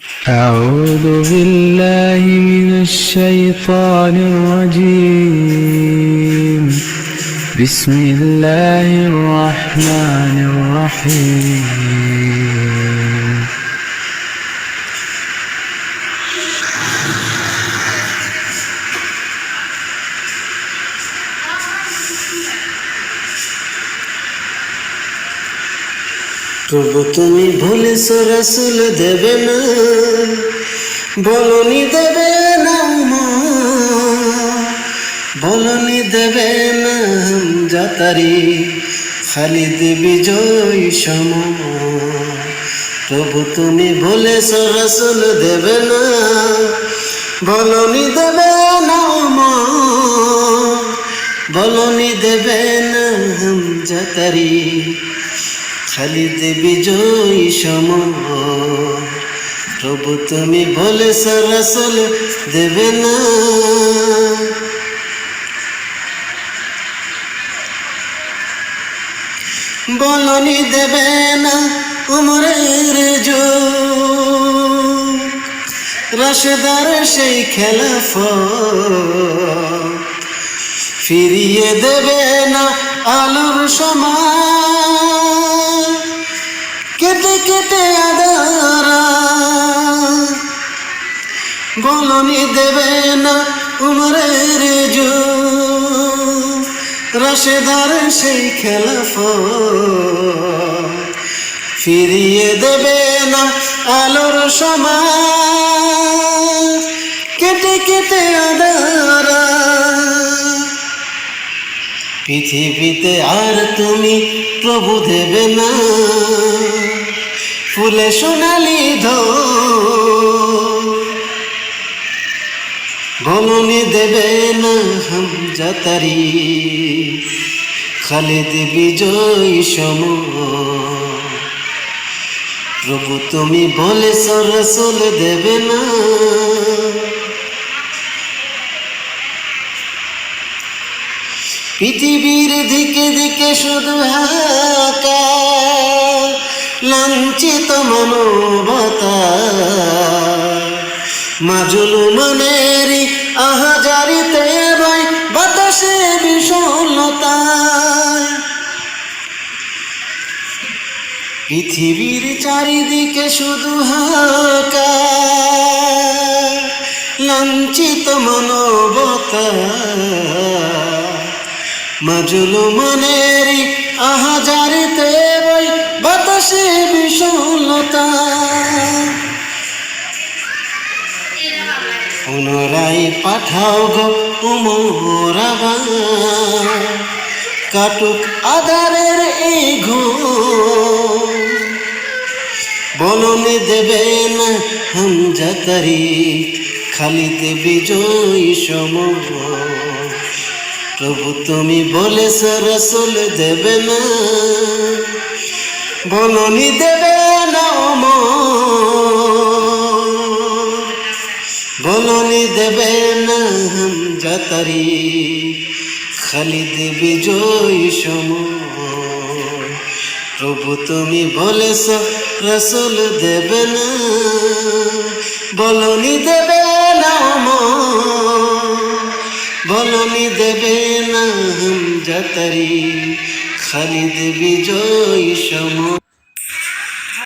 أعوذ بالله من الشيطان الرجيم بسم الله الرحمن الرحيم প্রভু তুমি ভুলেছো রাসূল দেবে না, বলনি দেবে না, বলনি দেবে না হামজাতারি খালিদ বিজয় সম। প্রভু তুমি ভুলেছো রাসূল দেবে না, বলনি দেবে না, বলনি দেবে না হামজাতারি খালিদ বিজয় সম। প্রভু তুমি বলেছো রাসূল দেবে না। বলনি দেবে না উমরের যুগ, রাশেদার সেই খেলাফত ফিরিয়ে দেবে না আলোর সময়, কেটে কেটে আদারা। বলনি দেবে না উমরের যুগ, রাশেদার সেই খেলাফত ফিরিয়ে দেবে না আলোর সময়, কেটে কেটে আদারা। পৃথিবীতে আর তুমি প্রভু দেবে না ফুলে সোনালি ধন, বলনি দেবে না হামজাতারি খালিদ বিজয় সম। প্রভু তুমি বলেছো রাসূল দেবে না। পৃথিবীর দিকে দিকে শুধু হাহাকার, লাঞ্ছিত মানবতা মাজলুমের আহাজারিতে বয় বাতাসে বিষণ্ণতা। পৃথিবীর চারিদিকে শুধু হাহাকার, লাঞ্ছিত মানবতা মাজলুমের আহাজারিতে বই বাতাসে বিষণ্ণতা। পুনরায় পাঠাও গো উমর আবার, কাটুক আধারের এই ঘুম। বলনি দেবে না হামজাতারি খালিদ বিজয় সম। প্রভু তুমি বলেছো রাসূল দেবে না, বলনি দেবে না, বলনি দেবে না হামজাতারি খালিদ বিজয় সম। প্রভু তুমি বলেছো রাসূল দেবে না, বলনি দেবে না, বলনি দেবে না হামজাতারি খালিদ বিজয় সম।